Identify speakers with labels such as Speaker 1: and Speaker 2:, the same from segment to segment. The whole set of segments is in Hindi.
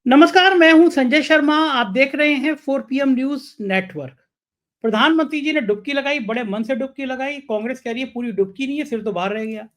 Speaker 1: नमस्कार, मैं हूं संजय शर्मा। आप देख रहे हैं 4 PM न्यूज़ नेटवर्क। प्रधानमंत्री जी ने डुबकी लगाई, बड़े मन से डुबकी लगाई। कांग्रेस कह रही है पूरी डुबकी नहीं है, सिर तो बाहर रह गया।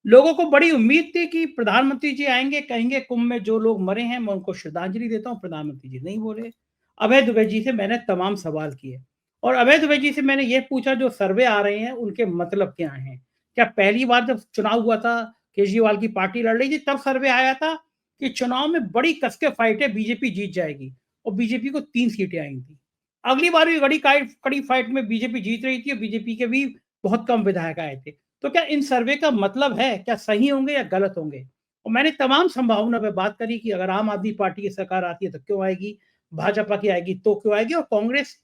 Speaker 1: लोगों को बड़ी उम्मीद थी कि प्रधानमंत्री जी आएंगे, कहेंगे कुंभ में जो लोग मरे हैं मैं उनको श्रद्धांजलि देता हूं। प्रधानमंत्री जी नहीं बोले। अभय दुबे जी से मैंने तमाम सवाल किए और अभय दुबे जी से मैंने ये पूछा जो सर्वे आ रहे हैं उनके मतलब क्या हैं। क्या पहली बार जब चुनाव हुआ था, केजरीवाल की पार्टी लड़ रही थी, तब सर्वे आया था कि चुनाव में बड़ी कसके फाइट है, बीजेपी जीत जाएगी? और बीजेपी को 3 सीटें आई थी। अगली बार भी बड़ी कड़ी फाइट में बीजेपी जीत रही थी और बीजेपी के भी बहुत कम विधायक आए थे। तो क्या इन सर्वे का मतलब है, क्या सही होंगे या गलत होंगे? और मैंने तमाम संभावना पे बात करी कि अगर आम आदमी पार्टी की सरकार आती है तो क्यों आएगी, भाजपा की आएगी तो क्यों आएगी, और कांग्रेस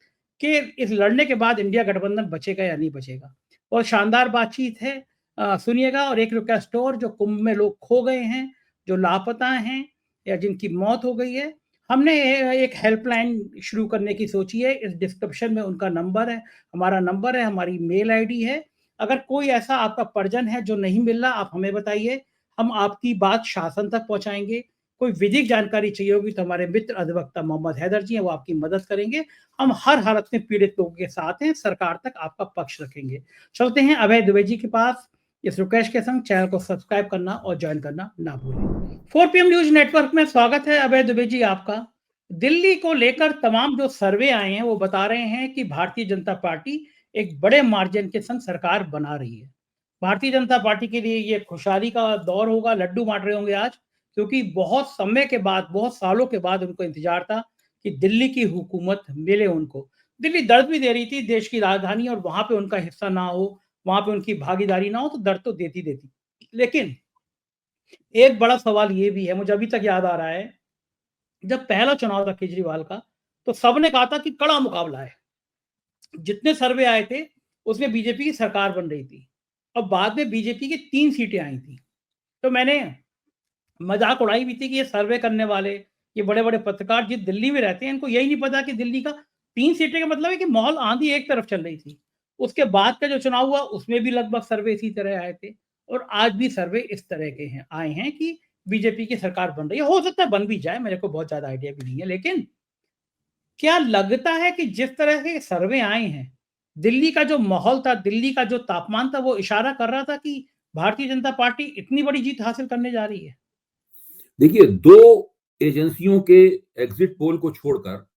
Speaker 1: के इस लड़ने के बाद इंडिया गठबंधन बचेगा या नहीं बचेगा। और शानदार बातचीत है, सुनिएगा। और एक रिक्वेस्ट और, जो कुंभ में लोग खो गए हैं, जो लापता हैं या जिनकी मौत हो गई है, हमने एक हेल्पलाइन शुरू करने की सोची है। इस डिस्क्रिप्शन में उनका नंबर है, हमारा नंबर है, हमारी मेल आईडी है। अगर कोई ऐसा आपका परिजन है जो नहीं मिल रहा, आप हमें बताइए, हम आपकी बात शासन तक पहुंचाएंगे। कोई विधिक जानकारी चाहिए होगी तो हमारे मित्र अधिवक्ता मोहम्मद हैदर जी हैं, वो आपकी मदद करेंगे। हम हर हालत में पीड़ित लोगों के साथ हैं, सरकार तक आपका पक्ष रखेंगे। चलते हैं अभय दुबे जी के पास। इस रिक्वेस्ट के संग चैनल को सब्सक्राइब करना और ज्वाइन करना ना भूलें। 4 PM न्यूज नेटवर्क में स्वागत है अभय दुबे जी आपका। दिल्ली को लेकर तमाम जो सर्वे आए हैं वो बता रहे हैं कि भारतीय जनता पार्टी एक बड़े मार्जिन के संग सरकार बना रही है। भारतीय जनता पार्टी के लिए ये खुशहाली का दौर होगा, लड्डू बांट रहे होंगे आज, क्योंकि बहुत समय के बाद, बहुत सालों के बाद उनको इंतजार था कि दिल्ली की हुकूमत मिले उनको। दिल्ली दर्द भी दे रही थी, देश की राजधानी, और वहां पे उनका हिस्सा ना हो, वहां पे उनकी भागीदारी ना हो, तो दर्द तो देती देती। लेकिन एक बड़ा सवाल ये भी है, मुझे अभी तक याद आ रहा है, जब पहला चुनाव था केजरीवाल का, तो सबने कहा था कि कड़ा मुकाबला है। जितने सर्वे आए थे उसमें बीजेपी की सरकार बन रही थी और बाद में बीजेपी की 3 सीटें आई थी। तो मैंने मजाक उड़ाई भी थी कि ये सर्वे करने वाले, ये बड़े बड़े पत्रकार जिस दिल्ली में रहते हैं, इनको यही नहीं पता कि दिल्ली का 3 सीटें का मतलब है कि माहौल आंधी एक तरफ चल रही थी। उसके बाद का जो चुनाव हुआ उसमें भी लगभग सर्वे इसी तरह आए थे और आज भी सर्वे इस तरह के हैं, आए हैं कि बीजेपी की सरकार बन रही है। हो सकता है बन भी जाए, मेरे को बहुत ज्यादा आइडिया भी नहीं है। लेकिन क्या लगता है कि जिस तरह के सर्वे आए हैं, दिल्ली का जो माहौल था, दिल्ली का जो तापमान था, वो इशारा कर रहा था कि भारतीय जनता पार्टी इतनी बड़ी जीत हासिल करने जा रही है?
Speaker 2: देखिए, दो एजेंसियों के एग्जिट पोल को छोड़कर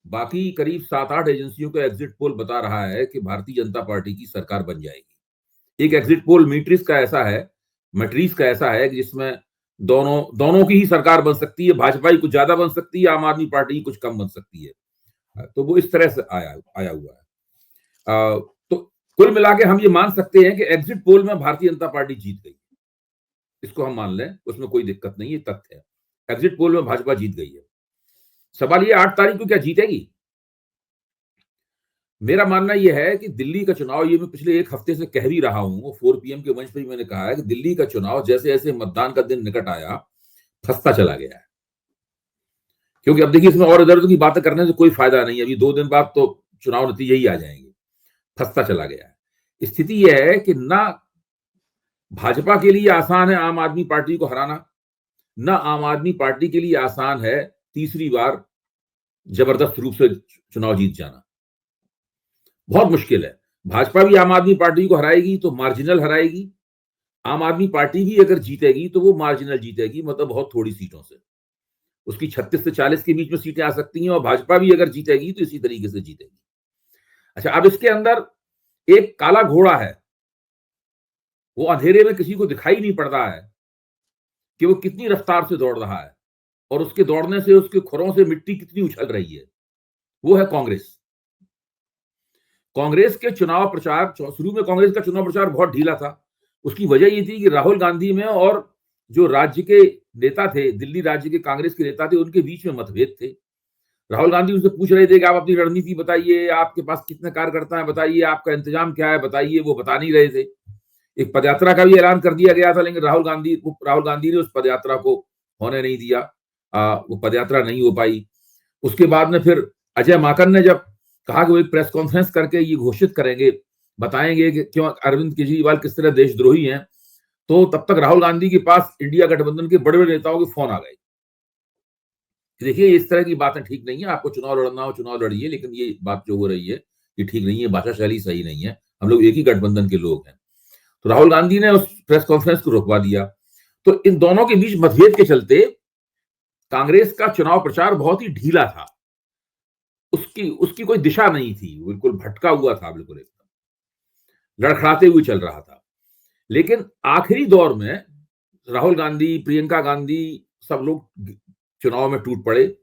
Speaker 2: बाकी करीब 7-8 एजेंसियों का एग्जिट पोल बता रहा है कि भारतीय जनता पार्टी की सरकार बन जाएगी। एक एग्जिट पोल मैट्रिक्स का ऐसा है कि जिसमें दोनों दोनों की ही सरकार बन सकती है। भाजपा ही कुछ ज्यादा बन सकती है, आम आदमी पार्टी ही कुछ कम बन सकती है। तो वो इस तरह से आया आया हुआ है। तो कुल मिला के हम ये मान सकते हैं कि एग्जिट पोल में भारतीय जनता पार्टी जीत गई। इसको हम मान लें, उसमें कोई दिक्कत नहीं है, तथ्य है। एग्जिट पोल में भाजपा जीत गई है। सवाल ये 8 तारीख को क्या जीतेगी? मेरा मानना यह है कि दिल्ली का चुनाव, ये मैं पिछले 1 हफ्ते से कह भी रहा हूं, 4 PM के मंच पर भी मैंने कहा है कि दिल्ली का चुनाव जैसे जैसे मतदान का दिन निकट आया, फंसता चला गया है। क्योंकि अब देखिए, इसमें और इधर उधर की बातें करने से कोई फायदा नहीं है। अभी 2 दिन बाद तो चुनाव नतीजे ही आ जाएंगे। फंसता चला गया है। स्थिति यह है कि ना भाजपा के लिए आसान है आम आदमी पार्टी को हराना, ना आम आदमी पार्टी के लिए आसान है तीसरी बार जबरदस्त रूप से चुनाव जीत जाना। बहुत मुश्किल है। भाजपा भी आम आदमी पार्टी को हराएगी तो मार्जिनल हराएगी। आम आदमी पार्टी भी अगर जीतेगी तो वो मार्जिनल जीतेगी, मतलब बहुत थोड़ी सीटों से। उसकी 36 से 40 के बीच में सीटें आ सकती हैं, और भाजपा भी अगर जीतेगी तो इसी तरीके से जीतेगी। अच्छा, अब इसके अंदर एक काला घोड़ा है। वो अंधेरे में किसी को दिखाई नहीं पड़ रहा है कि वो कितनी रफ्तार से दौड़ रहा है, और उसके दौड़ने से उसके खुरों से मिट्टी कितनी उछल रही है। वो है कांग्रेस। कांग्रेस के चुनाव प्रचार, शुरू में कांग्रेस का चुनाव प्रचार बहुत ढीला था। उसकी वजह ये थी कि राहुल गांधी में और जो राज्य के नेता थे, दिल्ली राज्य के कांग्रेस के नेता थे, उनके बीच में मतभेद थे। राहुल गांधी उनसे पूछ रहे थे कि आप अपनी रणनीति बताइए, आपके पास कितने कार्यकर्ता हैं बताइए, आपका इंतजाम क्या है बताइए। वो बता नहीं रहे थे। एक पदयात्रा का भी ऐलान कर दिया गया था, लेकिन राहुल गांधी ने उस पदयात्रा को होने नहीं दिया। वो पदयात्रा नहीं हो पाई। उसके बाद में फिर अजय माकन ने जब कहा कि वो एक प्रेस कॉन्फ्रेंस करके ये घोषित करेंगे, बताएंगे कि क्यों अरविंद केजरीवाल किस तरह देशद्रोही हैं, तो तब तक राहुल गांधी के पास इंडिया गठबंधन के बड़े बड़े नेताओं के फोन आ गए कि देखिए इस तरह की बातें ठीक नहीं है, आपको चुनाव लड़ना हो चुनाव लड़िए, लेकिन ये बात जो हो रही है ये ठीक नहीं है, भाषा शैली सही नहीं है, हम लोग एक ही गठबंधन के लोग हैं। तो राहुल गांधी ने उस प्रेस कॉन्फ्रेंस को रोकवा दिया। तो इन दोनों के बीच मतभेद के चलते कांग्रेस का चुनाव प्रचार बहुत ही ढीला था, उसकी उसकी कोई दिशा नहीं थी, बिल्कुल भटका हुआ था, बिल्कुल एकदम लड़खड़ाते हुए चल रहा था। लेकिन आखिरी दौर में राहुल गांधी, प्रियंका गांधी, सब लोग चुनाव में टूट पड़े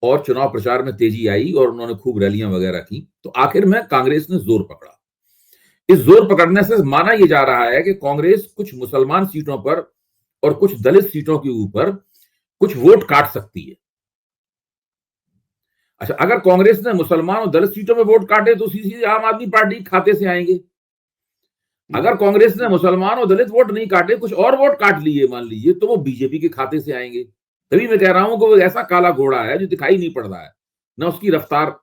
Speaker 2: और चुनाव प्रचार में तेजी आई और उन्होंने खूब रैलियां वगैरह की। तो आखिर में कांग्रेस ने जोर पकड़ा। इस जोर पकड़ने से माना यह जा रहा है कि कांग्रेस कुछ मुसलमान सीटों पर और कुछ दलित सीटों के ऊपर कुछ वोट काट सकती है। अच्छा, अगर कांग्रेस ने मुसलमान और दलित सीटों में वोट काटे तो सीधी आम आदमी पार्टी खाते से आएंगे। अगर कांग्रेस ने मुसलमान और दलित वोट नहीं काटे, कुछ और वोट काट लिए मान लीजिए, तो वो बीजेपी के खाते से आएंगे। तभी मैं कह रहा हूं कि वो ऐसा काला घोड़ा है जो दिखाई नहीं पड़ रहा है, ना उसकी रफ्तार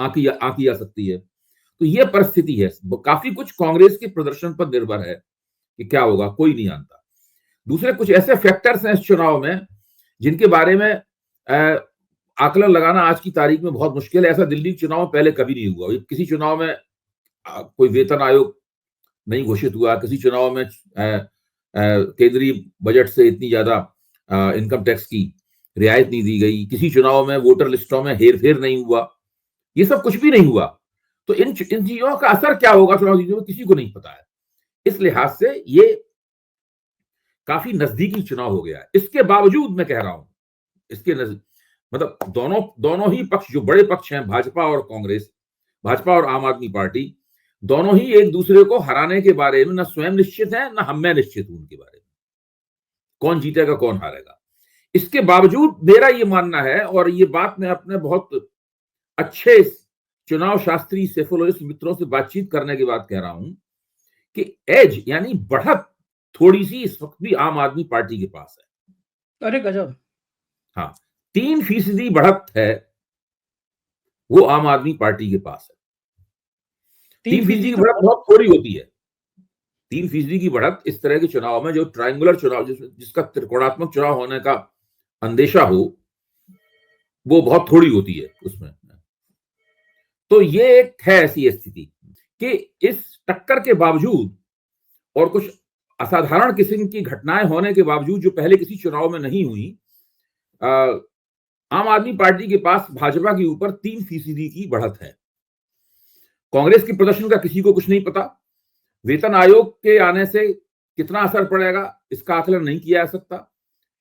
Speaker 2: आंकी जा सकती है। तो ये परिस्थिति है। काफी कुछ कांग्रेस के प्रदर्शन पर निर्भर है कि क्या होगा, कोई नहीं जानता। दूसरे कुछ ऐसे फैक्टर्स हैं इस चुनाव में जिनके बारे में आकलन लगाना आज की तारीख में बहुत मुश्किल है। ऐसा दिल्ली चुनाव में पहले कभी नहीं हुआ। किसी चुनाव में कोई वेतन आयोग नहीं घोषित हुआ, किसी चुनाव में केंद्रीय बजट से इतनी ज्यादा इनकम टैक्स की रियायत नहीं दी गई, किसी चुनाव में वोटर लिस्टों में हेरफेर नहीं हुआ, ये सब कुछ भी नहीं हुआ। तो इन चीजों का असर क्या होगा चुनाव चीजों में, किसी को नहीं पता है। इस लिहाज से ये काफी नजदीकी चुनाव हो गया है। इसके बावजूद मैं कह रहा हूं, इसके मतलब दोनों ही पक्ष, जो बड़े पक्ष हैं भाजपा और कांग्रेस, भाजपा और आम आदमी पार्टी, दोनों ही एक दूसरे को हराने के बारे में ना स्वयं निश्चित है, ना मैं निश्चित हूं उनके बारे में, कौन जीतेगा कौन हारेगा। इसके बावजूद मेरा ये मानना है, और ये बात मैं अपने बहुत अच्छे चुनाव शास्त्री सेफोलॉजिस्ट मित्रों से बातचीत करने के बाद कह रहा हूं कि एज यानी बढ़त थोड़ी सी इस वक्त भी आम आदमी पार्टी के पास है।
Speaker 1: अरे गजब।
Speaker 2: हाँ, 3% बढ़त है वो आम आदमी पार्टी के पास है। 3% की बढ़त बहुत थोड़ी होती है। 3% की बढ़त इस तरह के चुनाव में, जो ट्रायंगुलर चुनाव जिसका त्रिकोणात्मक चुनाव होने का अंदेशा हो, वो बहुत थोड़ी होती है उसमें। तो ये एक है ऐसी स्थिति कि इस टक्कर के बावजूद और कुछ असाधारण किस्म की घटनाएं होने के बावजूद जो पहले किसी चुनाव में नहीं हुई, आम आदमी पार्टी के पास भाजपा के ऊपर 3% की बढ़त है। कांग्रेस के प्रदर्शन का किसी को कुछ नहीं पता। वेतन आयोग के आने से कितना असर पड़ेगा इसका आकलन नहीं किया जा सकता।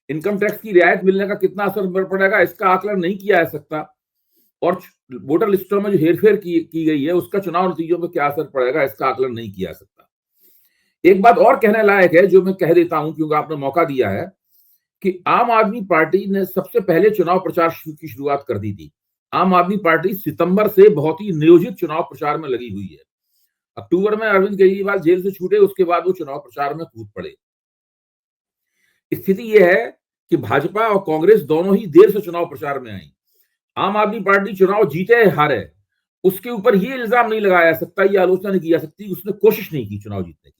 Speaker 2: इनकम टैक्स की रियायत मिलने का कितना असर पड़ेगा इसका आकलन नहीं किया जा सकता। और वोटर लिस्टों में जो हेरफेर की गई है उसका चुनाव नतीजों पर क्या असर पड़ेगा इसका आकलन नहीं किया जा सकता। एक बात और कहने लायक है जो मैं कह देता हूं क्योंकि आपने मौका दिया है, कि आम आदमी पार्टी ने सबसे पहले चुनाव प्रचार की शुरुआत कर दी थी। आम आदमी पार्टी सितंबर से बहुत ही नियोजित चुनाव प्रचार में लगी हुई है। अक्टूबर में अरविंद केजरीवाल जेल से छूटे, उसके बाद वो चुनाव प्रचार में कूद पड़े। स्थिति यह है कि भाजपा और कांग्रेस दोनों ही देर से चुनाव प्रचार में आई। आम आदमी पार्टी चुनाव जीते हारे, उसके ऊपर ये इल्जाम नहीं लगाया जा सकता, ये आलोचना नहीं की जा सकती उसने कोशिश नहीं की चुनाव जीतने की।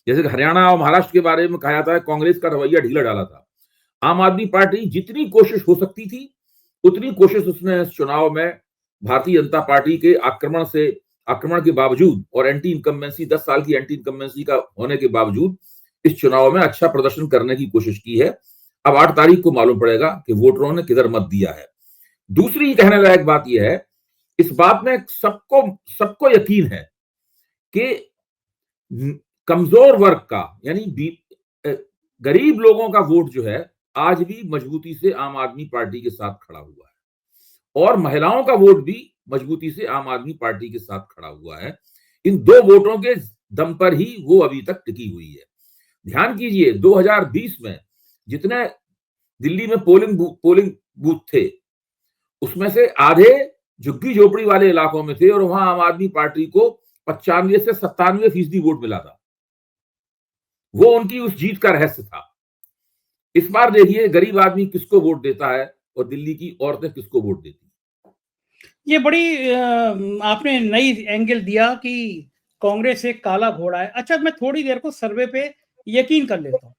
Speaker 2: जैसे कि हरियाणा और महाराष्ट्र के बारे में कहा जाता है कांग्रेस का रवैया ढीला डाला था। आम आदमी पार्टी जितनी कोशिश हो सकती थी उतनी कोशिश उसने इस चुनाव में भारतीय जनता पार्टी के आक्रमण के बावजूद और एंटी इनकम्बेंसी 10 साल की एंटी इनकम्बेंसी का होने के बावजूद इस चुनाव में अच्छा प्रदर्शन करने की कोशिश की है। अब 8 तारीख को मालूम पड़ेगा कि वोटरों ने किधर मत दिया है। दूसरी कहने लायक बात यह है, इस बात में सबको यकीन है कि कमजोर वर्ग का यानी गरीब लोगों का वोट जो है आज भी मजबूती से आम आदमी पार्टी के साथ खड़ा हुआ है, और महिलाओं का वोट भी मजबूती से आम आदमी पार्टी के साथ खड़ा हुआ है। इन दो वोटों के दम पर ही वो अभी तक टिकी हुई है। ध्यान कीजिए 2020 में जितने दिल्ली में पोलिंग बूथ थे उसमें से आधे झुग्गी झोपड़ी वाले इलाकों में थे और वहां आम आदमी पार्टी को 95 से 97% वोट मिला था। वो उनकी उस जीत का रहस्य था। इस बार देखिए गरीब आदमी किसको वोट देता है और दिल्ली की औरतें किसको वोट देती है।
Speaker 1: ये बड़ी आपने नई एंगल दिया कि कांग्रेस एक काला घोड़ा है। अच्छा, मैं थोड़ी देर को सर्वे पे यकीन कर लेता हूँ।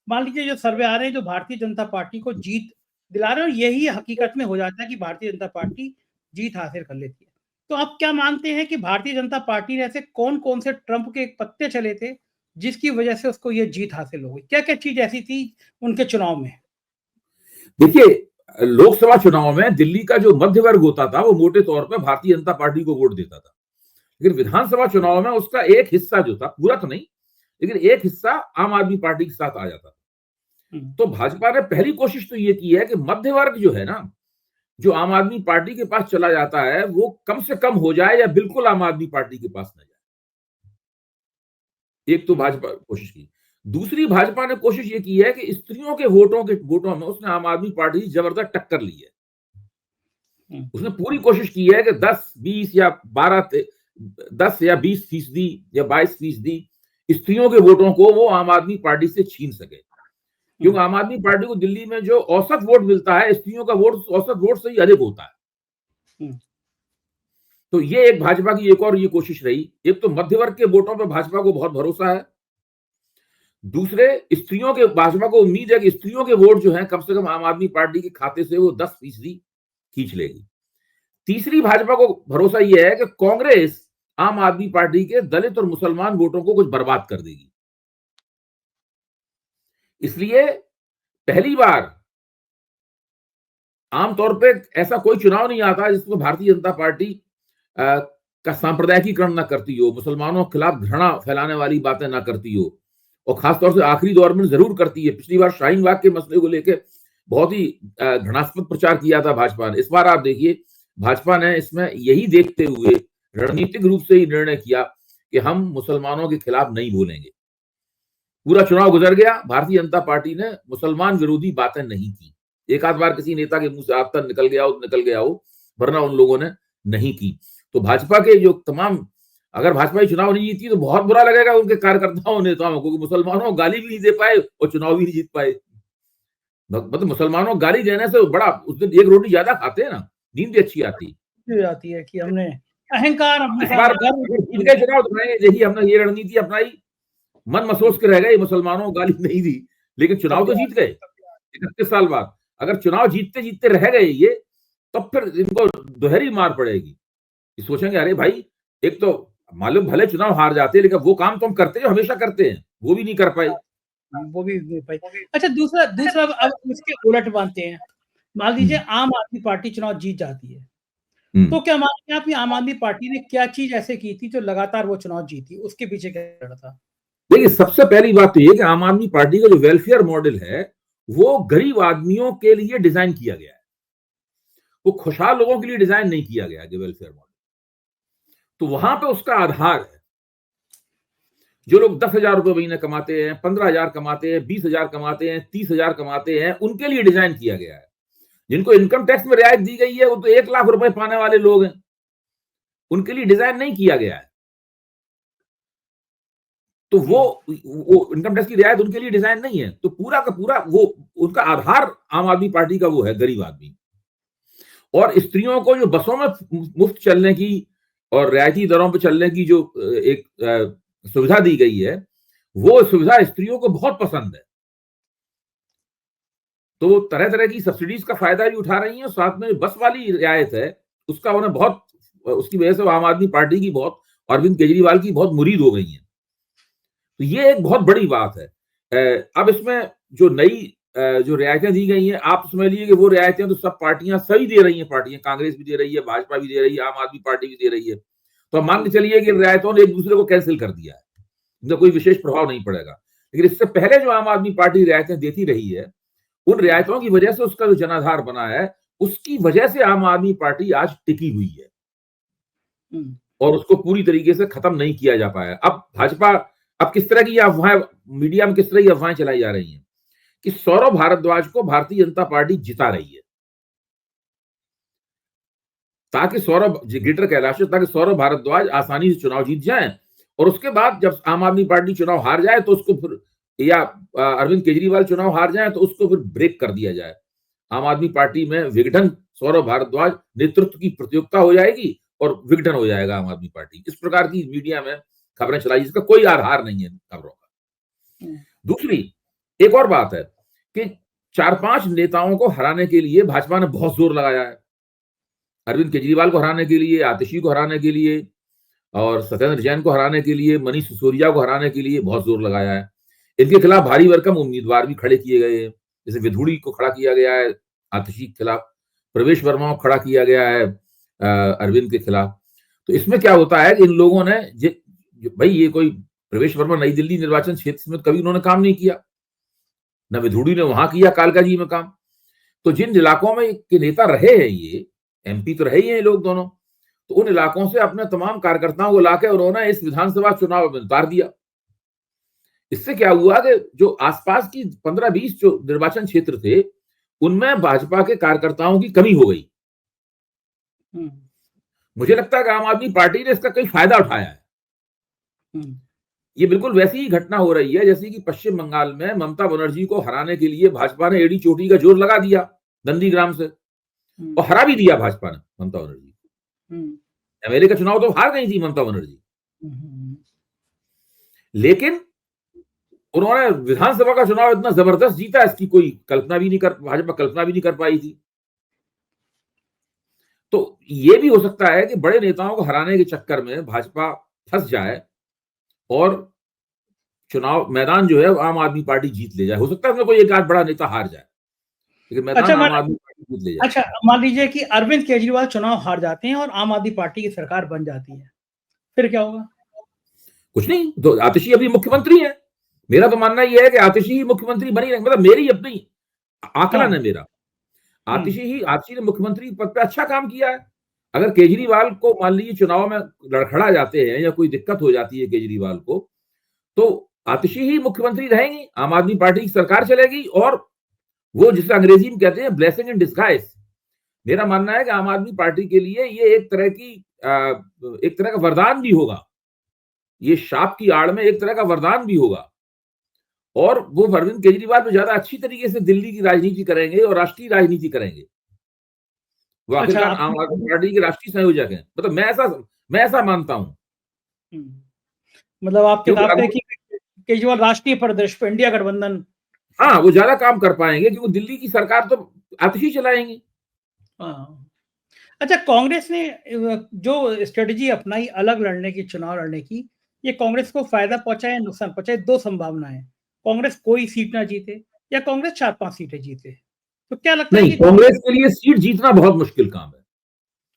Speaker 1: मान लीजिए जो सर्वे आ रहे हैं जो भारतीय जनता पार्टी को जीत दिला रहे हैं, और यही हकीकत में हो जाता है कि भारतीय जनता पार्टी जीत हासिल कर लेती है। तो आप क्या मानते हैं कि भारतीय जनता पार्टी ने ऐसे कौन-कौन से ट्रम्प के पत्ते चले थे, जिसकी वजह से उसको ये जीत हासिल हो गई? क्या-क्या चीज़ ऐसी थी उनके चुनाव में?
Speaker 2: देखिए, लोकसभा चुनाव में दिल्ली का जो मध्य वर्ग होता था, वो मोटे तौर पर भारतीय जनता पार्टी को वोट देता था। लेकिन विधानसभा चुनाव में उसका एक हिस्सा जो था, पूरा तो नहीं, लेकिन एक हिस्सा आम आदमी पार्टी के साथ आ जाता था। तो भाजपा ने पहली कोशिश तो ये की है कि मध्य वर्ग जो है ना, जो आम आदमी पार्टी के पास चला जाता है, वो कम से कम हो जाए या बिल्कुल आम आदमी पार्टी के पास न जाए। एक तो भाजपा कोशिश की। दूसरी भाजपा ने कोशिश ये की है कि स्त्रियों के वोटों में उसने आम आदमी पार्टी की जबरदस्त टक्कर ली है। उसने पूरी कोशिश की है कि 10, 20 या 10 या 20% या 22% स्त्रियों के वोटों को वो आम आदमी पार्टी से छीन सके, क्योंकि आम आदमी पार्टी को दिल्ली में जो औसत वोट मिलता है, स्त्रियों का वोट औसत वोट से ही अधिक होता है। तो ये एक भाजपा की एक और ये कोशिश रही। एक तो मध्य वर्ग के वोटों पर भाजपा को बहुत भरोसा है, दूसरे स्त्रियों के भाजपा को उम्मीद है कि स्त्रियों के वोट जो है कम से कम आम आदमी पार्टी के खाते से वो 10% खींच लेगी। तीसरी भाजपा को भरोसा यह है कि कांग्रेस आम आदमी पार्टी के दलित और मुसलमान वोटों को कुछ बर्बाद कर देगी। इसलिए पहली बार आमतौर पे ऐसा कोई चुनाव नहीं आता जिसमें भारतीय जनता पार्टी का सांप्रदायिकीकरण ना करती हो, मुसलमानों के खिलाफ घृणा फैलाने वाली बातें ना करती हो, और खासतौर से आखिरी दौर में जरूर करती है। पिछली बार शाहीन बाग के मसले को लेकर बहुत ही घृणास्पद प्रचार किया था भाजपा ने। इस बार आप देखिए, भाजपा ने इसमें यही देखते हुए रणनीतिक रूप से ही निर्णय किया कि हम मुसलमानों के खिलाफ नहीं बोलेंगे। पूरा चुनाव गुजर गया, भारतीय जनता पार्टी ने मुसलमान विरोधी बातें नहीं की। एक आध बार किसी नेता के मुंह से आता निकल गया हो, वरना उन लोगों ने नहीं की। तो भाजपा के जो तमाम, अगर भाजपा ही चुनाव नहीं जीती तो बहुत बुरा लगेगा उनके कार्यकर्ताओं नेताओं को, मुसलमानों को गाली भी नहीं दे पाए और चुनाव भी नहीं जीत पाए। मतलब मुसलमानों को गाली देने से बड़ा, उस दिन एक रोटी ज्यादा खाते हैं ना, नींद भी अच्छी आती
Speaker 1: है कि हमने अहंकार
Speaker 2: जीत गए चुनाव, तो यही हमने ये रणनीति अपनाई, मन महसूस के रह गए, मुसलमानों को गाली नहीं दी, लेकिन चुनाव तो जीत गए 31 साल बाद। अगर चुनाव जीतते जीतते रह गए ये, तब फिर इनको दोहरी मार पड़ेगी। सोचेंगे अरे भाई, एक तो मालूम भले चुनाव हार जाते हैं, लेकिन वो काम तो हम करते हैं, हमेशा करते हैं, वो भी नहीं कर पाए।
Speaker 1: वो भी नहीं पाई। अच्छा, दूसरा अब इसके उलट मानते हैं। मान लीजिए आम आदमी पार्टी चुनाव जीत जाती है, तो क्या मानते हैं आप आम आदमी पार्टी ने क्या चीज ऐसे की थी जो लगातार वो चुनाव जीती? उसके पीछे क्या था?
Speaker 2: देखिए, सबसे पहली बात तो ये कि आम आदमी पार्टी का जो वेलफेयर मॉडल है, वो गरीब आदमियों के लिए डिजाइन किया गया है। वो खुशहाल लोगों के लिए डिजाइन नहीं किया गया जो वेलफेयर मॉडल। तो वहां पे उसका आधार है, जो लोग 10,000 रुपए महीने कमाते हैं, 15,000 कमाते हैं, 20,000 कमाते हैं, 30,000 कमाते हैं, उनके लिए डिजाइन किया गया है। जिनको इनकम टैक्स में रियायत दी गई है, वो तो 1 लाख रुपए पाने वाले लोग हैं, उनके लिए डिजाइन नहीं किया गया है। तो वो इनकम टैक्स की रियायत उनके लिए डिजाइन नहीं है। तो पूरा का पूरा वो उनका आधार आम आदमी पार्टी का वो है, गरीब आदमी। और स्त्रियों को जो बसों में मुफ्त चलने की और रियायती दरों पर चलने की जो एक सुविधा दी गई है, वो सुविधा स्त्रियों को बहुत पसंद है। तो तरह तरह की सब्सिडीज का फायदा भी उठा रही है, और साथ में बस वाली रियायत है उसका उन्हें बहुत, उसकी वजह से आम आदमी पार्टी की बहुत, अरविंद केजरीवाल की बहुत मुरीद हो गई है। तो ये एक बहुत बड़ी बात है। अब इसमें जो नई जो रियायतें दी गई हैं, आप समझ लीजिए कि वो रियायतें तो सब पार्टियां सही दे रही हैं, पार्टियां कांग्रेस भी दे रही है, भाजपा भी दे रही है, आम आदमी पार्टी भी दे रही है। तो हम मान के चलिए कि रियायतों ने एक दूसरे को कैंसिल कर दिया है, इनका कोई विशेष प्रभाव नहीं पड़ेगा। लेकिन इससे पहले जो आम आदमी पार्टी रियायतें देती रही है, उन रियायतों की वजह से उसका जो जनाधार बना है, उसकी वजह से आम आदमी पार्टी आज टिकी हुई है और उसको पूरी तरीके से खत्म नहीं किया जा पाया। अब भाजपा, अब किस तरह की अफवाहें मीडिया में, किस तरह की अफवाहें चलाई जा रही हैं कि सौरभ भारद्वाज को भारतीय जनता पार्टी जिता रही है, ताकि सौरभ ग्रेटर कैलाश, ताकि सौरभ भारद्वाज आसानी से चुनाव जीत जाएं, और उसके बाद जब आम आदमी पार्टी चुनाव हार जाए तो उसको फिर, या अरविंद केजरीवाल चुनाव हार जाए तो उसको फिर ब्रेक कर दिया जाए। आम आदमी पार्टी में विघटन, सौरभ भारद्वाज नेतृत्व की प्रतियोगिता हो जाएगी और विघटन हो जाएगा आम आदमी पार्टी। इस प्रकार की मीडिया में खबरें चलाई, जिसका कोई आधार नहीं है खबरों का। दूसरी एक और बात है कि 4-5 नेताओं को हराने के लिए भाजपा ने बहुत जोर लगाया है। अरविंद केजरीवाल को हराने के लिए, आतिशी को हराने के लिए और सत्येंद्र जैन को हराने के लिए, मनीष सिसोदिया को हराने के लिए बहुत जोर लगाया है। इनके खिलाफ भारी भरकम उम्मीदवार भी खड़े किए गए हैं। जैसे विधुड़ी को खड़ा किया गया है आतिशी के खिलाफ, प्रवेश वर्मा को खड़ा किया गया है अरविंद के खिलाफ। तो इसमें क्या होता है कि इन लोगों ने भाई ये कोई प्रवेश वर्मा नई दिल्ली निर्वाचन क्षेत्र में कभी उन्होंने काम नहीं किया, न विधुड़ी ने वहां किया कालकाजी में काम। तो जिन इलाकों में के नेता रहे हैं, ये एमपी तो रहे ही हैं लोग दोनों, तो उन इलाकों से अपने तमाम कार्यकर्ताओं को लाकर उन्होंने इस विधानसभा चुनाव में उतार दिया। इससे क्या हुआ कि जो आसपास की 15-20 जो निर्वाचन क्षेत्र थे, उनमें भाजपा के कार्यकर्ताओं की कमी हो गई। मुझे लगता है कि आम आदमी पार्टी ने इसका कई फायदा उठाया है। ये बिल्कुल वैसी ही घटना हो रही है जैसे कि पश्चिम बंगाल में ममता बनर्जी को हराने के लिए भाजपा ने एड़ी चोटी का जोर लगा दिया नंदीग्राम से, और हरा भी दिया भाजपा ने ममता बनर्जी। एमएलए का चुनाव तो हार गई थी ममता बनर्जी, लेकिन उन्होंने विधानसभा का चुनाव इतना जबरदस्त जीता, इसकी कोई भाजपा कल्पना भी नहीं कर पाई थी। तो ये भी हो सकता है कि बड़े नेताओं को हराने के चक्कर में भाजपा फंस जाए और चुनाव मैदान जो है आम आदमी पार्टी जीत ले जाए। हो सकता है उसमें कोई एक आध बड़ा नेता हार जाए, लेकिन मैदान आम आदमी पार्टी जीत ले जाए।
Speaker 1: अच्छा, मान लीजिए कि अरविंद केजरीवाल चुनाव हार जाते हैं और आम आदमी पार्टी की सरकार बन जाती है, फिर क्या होगा?
Speaker 2: कुछ नहीं, तो आतिशी अभी मुख्यमंत्री है। मेरा तो मानना यह है कि आतिशी ही मुख्यमंत्री बनी रहेंगे, मतलब मेरी अपनी आकलन है मेरा। आतिशी ने मुख्यमंत्री पद पे अच्छा काम किया है। अगर केजरीवाल को मान लीजिए चुनाव में लड़खड़ा जाते हैं या कोई दिक्कत हो जाती है केजरीवाल को, तो आतिशी ही मुख्यमंत्री रहेंगी, आम आदमी पार्टी की सरकार चलेगी, और वो जिसे अंग्रेजी में कहते हैं ब्लेसिंग इन डिस्गाइज। मेरा मानना है कि आम आदमी पार्टी के लिए ये एक तरह का वरदान भी होगा, ये शाप की आड़ में एक तरह का वरदान भी होगा, और वो अरविंद केजरीवाल तो ज्यादा अच्छी तरीके से दिल्ली की राजनीति करेंगे और राष्ट्रीय राजनीति करेंगे। वो आखिरकार आम आदमी पार्टी के राष्ट्रीय संयोजक हैं, मतलब मैं ऐसा मानता हूं।
Speaker 1: मतलब आपके दावे हैं कि केजरीवाल राष्ट्रीय परिदृश्य पे इंडिया गठबंधन,
Speaker 2: हाँ, वो ज्यादा काम कर पाएंगे क्योंकि दिल्ली की सरकार तो आतिशी चलाएंगी।
Speaker 1: अच्छा, कांग्रेस ने जो स्ट्रेटेजी अपनाई अलग लड़ने की, चुनाव लड़ने की, ये कांग्रेस को फायदा पहुंचा या नुकसान पहुंचा? दो संभावनाएं, कांग्रेस कोई सीट ना जीते या कांग्रेस 4-5 सीटें जीते। तो क्या लगता है?
Speaker 2: कांग्रेस के लिए सीट जीतना बहुत मुश्किल काम है।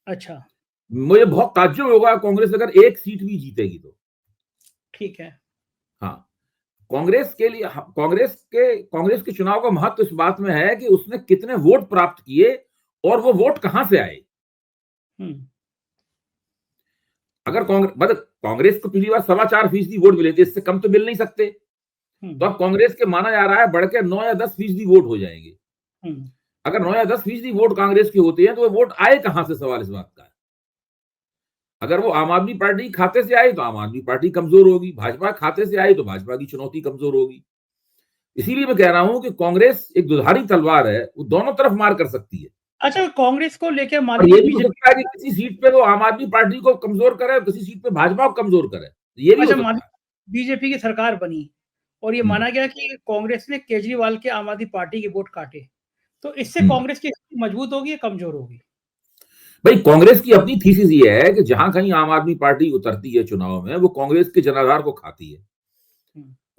Speaker 2: अच्छा, मुझे बहुत ताज्जुब होगा कांग्रेस अगर एक सीट भी जीतेगी तो।
Speaker 1: ठीक है।
Speaker 2: हाँ, कांग्रेस के लिए कांग्रेस के चुनाव का महत्व इस बात में है कि उसने कितने वोट प्राप्त किए और वो वोट कहां से आए। अगर कांग्रेस को पिछली बार 4.25% वोट मिले थे, इससे कम तो मिल नहीं सकते, तो अब कांग्रेस के माना जा रहा है बढ़ के 9 या 10% वोट हो जाएंगे। अगर 9 या 10% वोट कांग्रेस के होते हैं तो वो वोट आए कहां से, सवाल इस बात का है। अगर वो आम आदमी पार्टी खाते से आए तो आम आदमी पार्टी कमजोर होगी, भाजपा खाते से आए तो भाजपा की चुनौती कमजोर होगी। इसीलिए मैं कह रहा हूं कि कांग्रेस एक दुधारी तलवार है, वो दोनों तरफ मार कर सकती है।
Speaker 1: अच्छा, कांग्रेस को लेकर
Speaker 2: ये भी हो सकता है कि किसी सीट पे वो आम आदमी पार्टी को कमजोर करे, किसी सीट पे भाजपा को कमजोर करे, ये भी हो सकता है।
Speaker 1: बीजेपी की सरकार बनी और ये माना गया कि कांग्रेस ने केजरीवाल के आम आदमी पार्टी के वोट काटे, तो इससे कांग्रेस की स्थिति मजबूत होगी या कमजोर होगी?
Speaker 2: भाई, कांग्रेस की अपनी थीसिस ये है कि जहां कहीं आम आदमी पार्टी उतरती है चुनाव में, वो कांग्रेस के जनाधार को खाती है।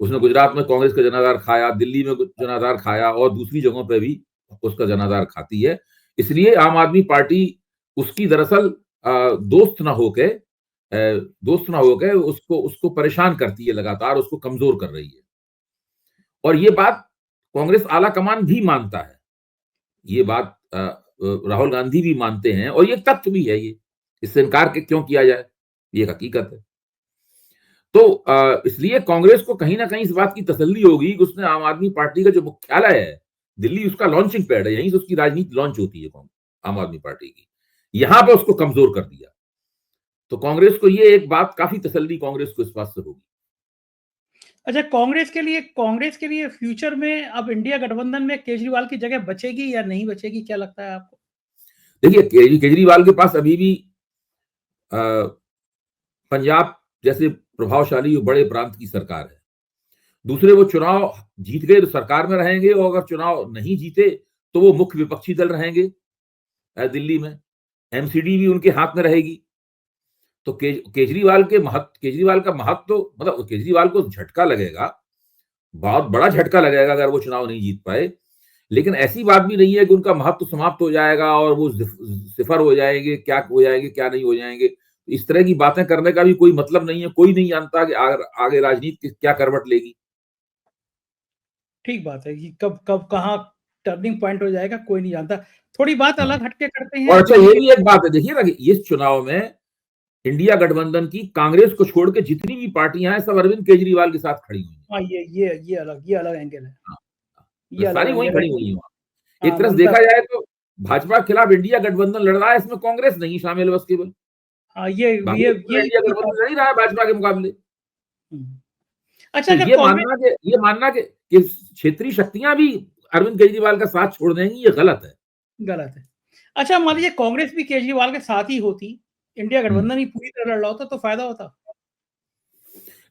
Speaker 2: उसने गुजरात में कांग्रेस का जनाधार खाया, दिल्ली में जनाधार खाया और दूसरी जगहों पे भी उसका जनाधार खाती है। इसलिए आम आदमी पार्टी उसकी दरअसल दोस्त ना होके उसको परेशान करती है, लगातार उसको कमजोर कर रही है। और ये बात कांग्रेस आला कमान भी मानता है, ये बात राहुल गांधी भी मानते हैं, और ये तथ्य भी है, ये इससे इनकार क्यों किया जाए, ये हकीकत है। तो इसलिए कांग्रेस को कहीं ना कहीं इस बात की तसल्ली होगी कि उसने आम आदमी पार्टी का जो मुख्यालय है दिल्ली, उसका लॉन्चिंग पैड है, यहीं से उसकी राजनीति लॉन्च होती है आम आदमी पार्टी की, यहां पे उसको कमजोर कर दिया। तो कांग्रेस को ये एक बात काफी तसल्ली कांग्रेस को इस बात से होगी।
Speaker 1: अच्छा, कांग्रेस के लिए फ्यूचर में अब इंडिया गठबंधन में केजरीवाल की जगह बचेगी या नहीं बचेगी, क्या लगता है आपको?
Speaker 2: देखिए, केजरीवाल के पास अभी भी पंजाब जैसे प्रभावशाली और बड़े प्रांत की सरकार है, दूसरे, वो चुनाव जीत गए तो सरकार में रहेंगे, और अगर चुनाव नहीं जीते तो वो मुख्य विपक्षी दल रहेंगे दिल्ली में। एमसीडी भी उनके हाथ में रहेगी। तो केजरीवाल का महत्व तो, मतलब केजरीवाल को झटका लगेगा, बहुत बड़ा झटका लगेगा अगर वो चुनाव नहीं जीत पाए। लेकिन ऐसी बात भी नहीं है कि उनका महत्व समाप्त हो जाएगा और वो सिफर हो जाएंगे, क्या हो जाएंगे क्या नहीं हो जाएंगे। इस तरह की बातें करने का भी कोई मतलब नहीं है। कोई नहीं जानता कि आगे राजनीति क्या करवट लेगी।
Speaker 1: ठीक बात है कि कब कब कहाँ टर्निंग पॉइंट हो जाएगा कोई नहीं जानता। थोड़ी बात
Speaker 2: हाँ।
Speaker 1: अलग हटके करते
Speaker 2: और
Speaker 1: हैं
Speaker 2: अच्छा,
Speaker 1: दिल्ली
Speaker 2: ये
Speaker 1: के।
Speaker 2: भी एक बात है, देखिए ना कि इस चुनाव में इंडिया गठबंधन की कांग्रेस को छोड़ के जितनी भी पार्टियां हैं, सब अरविंद केजरीवाल के साथ खड़ी हुई हैं।
Speaker 1: हाँ, ये अलग एंगल है।
Speaker 2: हाँ,
Speaker 1: ये अलग
Speaker 2: सारी वहीं
Speaker 1: एंगल है
Speaker 2: खड़ी हुई
Speaker 1: कि
Speaker 2: हैं वहां। एक
Speaker 1: हाँ,
Speaker 2: तरह से
Speaker 1: ममता।
Speaker 2: देखा जाए तो भाजपा के खिलाफ इंडिया गठबंधन लड़ रहा है, इसमें कांग्रेस नहीं शामिल है बस केवल।
Speaker 1: हाँ,
Speaker 2: बाकी पूरा इंडिया
Speaker 1: ये
Speaker 2: गठबंधन लड़ ही रहा है भाजपा के मुकाबले।
Speaker 1: हुँ। अच्छा,
Speaker 2: तो
Speaker 1: अगर कांग्रेस
Speaker 2: ये मानना कि क्षेत्रीय शक्तियां भी अरविंद केजरीवाल का साथ छोड़ देंगी, ये गलत है।
Speaker 1: गलत है। अच्छा, मान लीजिए कांग्रेस भी केजरीवाल के साथ ही होती, इंडिया
Speaker 2: हम्म।
Speaker 1: गठबंधन ही पूरी तरह लड़ रहा होता तो फायदा होता।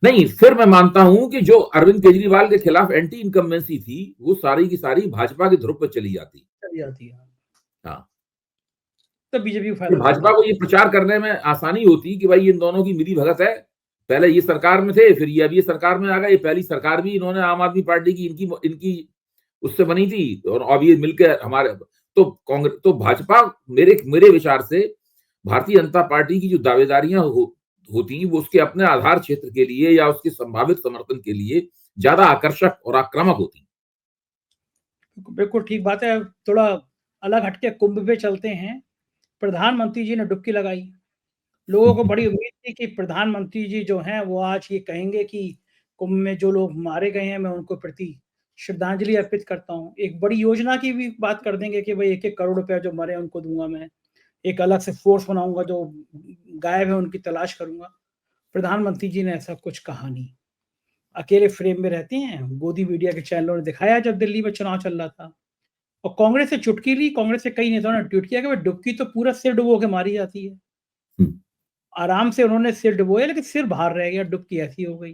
Speaker 2: नहीं, फिर मैं मानता हूं कि जो अरविंद केजरीवाल के खिलाफ एंटी इनकम्बेंसी थी, वो सारी की सारी भाजपा के ध्रुव पर चली जाती।
Speaker 1: चली जाती है।
Speaker 2: हाँ,
Speaker 1: तो बीजेपी को
Speaker 2: फिर
Speaker 1: फायदा
Speaker 2: भाजपा
Speaker 1: होता।
Speaker 2: को ये प्रचार करने में आसानी होती कि भाई इन दोनों की मिली भगत है। पहले ये सरकार में थे, फिर ये अभी सरकार में आ गए। ये पहली सरकार भी इन्होंने आम आदमी पार्टी की इनकी इनकी उससे बनी थी, और अब ये मिलकर हमारे तो कांग्रेस तो भाजपा, मेरे मेरे विचार से भारतीय जनता पार्टी की जो दावेदारियां होती वो उसके अपने आधार क्षेत्र के लिए या उसके संभावित समर्थन के लिए ज्यादा आकर्षक और आक्रामक होती।
Speaker 1: बिल्कुल ठीक बात है। थोड़ा अलग हटके कुंभ पे चलते हैं। प्रधानमंत्री जी ने डुबकी लगाई। लोगों को बड़ी उम्मीद थी कि प्रधानमंत्री जी जो हैं वो आज ये कहेंगे कि कुंभ में जो लोग मारे गए हैं मैं उनको प्रति श्रद्धांजलि अर्पित करता हूँ। एक बड़ी योजना की भी बात कर देंगे कि भाई 1-1 करोड़ रुपया जो मरे उनको दूँगा मैं। एक अलग से फ़ोर्स बनाऊँगा जो गायब है उनकी तलाश करूँगा। प्रधानमंत्री जी ने ऐसा कुछ कहा नहीं। अकेले फ्रेम में रहते हैं। गोदी मीडिया के चैनलों ने दिखाया जब दिल्ली में चुनाव चल रहा था। और कांग्रेस से चुटकी ली, कांग्रेस के कई नेताओं ने ट्वीट किया कि भाई डुबकी तो पूरा सिर डुबो के मारी जाती है। आराम से उन्होंने सिर डुबोया लेकिन सिर बाहर रह गया, डुबकी ऐसी हो गई।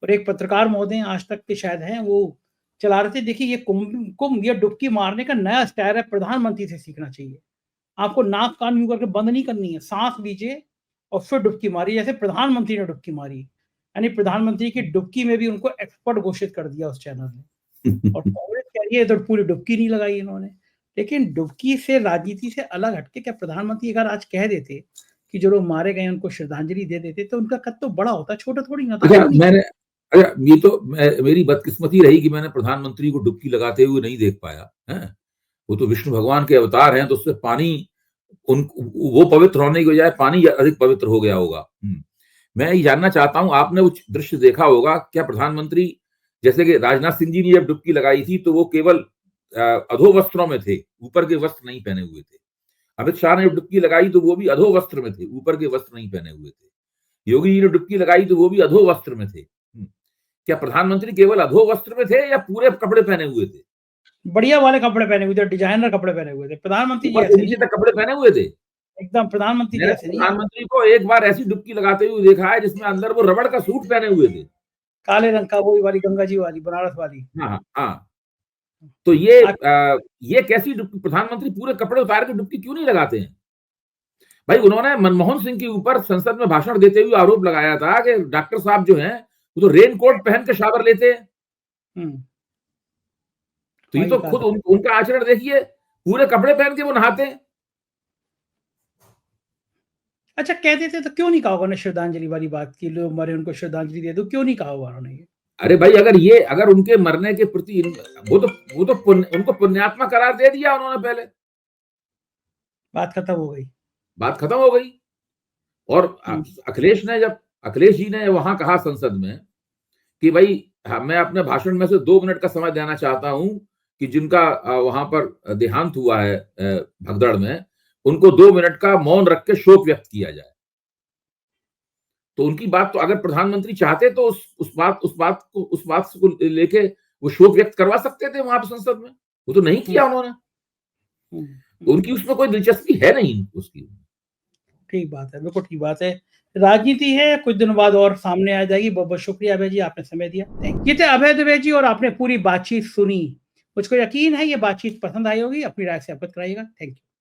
Speaker 1: और एक पत्रकार महोदय आज तक के शायद हैं, वो चला रहे थे, देखिए ये कुंभ कुंभ या डुबकी मारने का नया स्टाइल है, प्रधानमंत्री से सीखना चाहिए। आपको नाक कान यूँ करके बंद नहीं करनी है, साँस लीजिए और फिर डुबकी मारिए जैसे प्रधानमंत्री ने डुबकी मारी। यानी प्रधानमंत्री की डुबकी में भी उनको एक्सपर्ट घोषित कर दिया उस चैनल ने। और कांग्रेस कह रही है तो पूरी डुबकी नहीं लगाई इन्होंने। लेकिन डुबकी से राजनीति से अलग हटके क्या प्रधानमंत्री अगर आज कह देते कि जो लोग मारे गए उनको श्रद्धांजलि दे देते तो उनका कद तो बड़ा होता, छोटा थोड़ी ना था।
Speaker 2: अच्छा,
Speaker 1: क्यों नहीं?
Speaker 2: अच्छा, ये तो मेरी बदकिस्मती रही कि मैंने प्रधानमंत्री को डुबकी लगाते हुए नहीं देख पाया है। वो तो विष्णु भगवान के अवतार हैं, तो उससे पानी उन वो पवित्र होने की बजाय पानी अधिक पवित्र हो गया होगा। मैं ये जानना चाहता हूं, आपने वो दृश्य देखा होगा क्या? प्रधानमंत्री, जैसे कि राजनाथ सिंह जी ने जब डुबकी लगाई थी तो वो केवल अधो वस्त्रों में थे, ऊपर के वस्त्र नहीं पहने हुए थे। अमित शाह ने डुबकी लगाई तो वो भी अधो वस्त्र में थे, ऊपर के वस्त्र नहीं पहने हुए थे। योगी जी ने डुबकी लगाई तो वो भी अधो वस्त्र में थे। क्या प्रधानमंत्री केवल अधो वस्त्र में थे या पूरे कपड़े पहने हुए थे?
Speaker 1: बढ़िया वाले कपड़े पहने हुए थे, डिजाइनर कपड़े पहने हुए थे। प्रधानमंत्री जी
Speaker 2: ऊपर से
Speaker 1: ऐसे नहीं
Speaker 2: नीचे
Speaker 1: है।
Speaker 2: तक कपड़े पहने हुए थे।
Speaker 1: एकदम प्रधानमंत्री जी
Speaker 2: मैंने
Speaker 1: ऐसे नहीं है।
Speaker 2: प्रधानमंत्री को एक बार ऐसी डुबकी लगाते हुए देखा है जिसमें अंदर वो रबड़ का सूट पहने हुए थे।
Speaker 1: काले रंग का वही वाली गंगा जी वाली, बनारस वाली।
Speaker 2: हाँ, हाँ, हाँ। तो
Speaker 1: आज
Speaker 2: ये कैसी डुबकी? प्रधानमंत्री पूरे कपड़े उतार के डुबकी क्यों नहीं लगाते हैं? भाई, उन्होंने मनमोहन सिंह के ऊपर संसद में भाषण देते हुए आरोप लगाया था कि डॉक्टर साहब जो हैं वो तो रेन कोट पहन के शावर लेते हैं।
Speaker 1: हुँ,
Speaker 2: तो ये
Speaker 1: वही
Speaker 2: तो
Speaker 1: कहा
Speaker 2: खुद
Speaker 1: था।
Speaker 2: उनका आचरण देखिए, पूरे कपड़े पहन के वो नहाते हैं।
Speaker 1: अच्छा कहते थे तो क्यों नहीं कहा होगा उन्होंने श्रद्धांजलि वाली बात कि लोग मरे उनको श्रद्धांजलि दे दो, क्यों नहीं कहा होगा उन्होंने ये?
Speaker 2: अरे भाई, अगर उनके मरने के प्रति वो तो उनको पुण्यात्मा करार दे दिया उन्होंने पहले।
Speaker 1: बात खत्म हो गई।
Speaker 2: बात खत्म हो गई। और
Speaker 1: हुँ,
Speaker 2: अखिलेश जी ने वहां कहा संसद में कि भाई, मैं अपने भाषण में से 2 मिनट का समय देना चाहता हूं कि जिनका वहां पर देहांत हुआ है भगदड़ में, उनको 2 मिनट का मौन रख के शोक व्यक्त किया जाए। तो उनकी बात तो अगर प्रधानमंत्री चाहते तो उस बात को लेके वो शोक व्यक्त करवा सकते थे वहां पर संसद में। वो तो नहीं
Speaker 1: हुँ,
Speaker 2: किया उन्होंने।
Speaker 1: हुँ,
Speaker 2: उनकी उसमें कोई दिलचस्पी है नहीं उसकी।
Speaker 1: ठीक बात है, बिल्कुल ठीक बात है। राजनीति है, कुछ दिनों बाद और सामने आ जाएगी। बहुत-बहुत शुक्रिया अभय जी, आपने समय दिया। Thank you. ये थे अभय दुबे जी और आपने पूरी बातचीत सुनी। मुझको यकीन है ये बातचीत पसंद आई होगी, अपनी राय से अवगत कराइएगा। Thank you.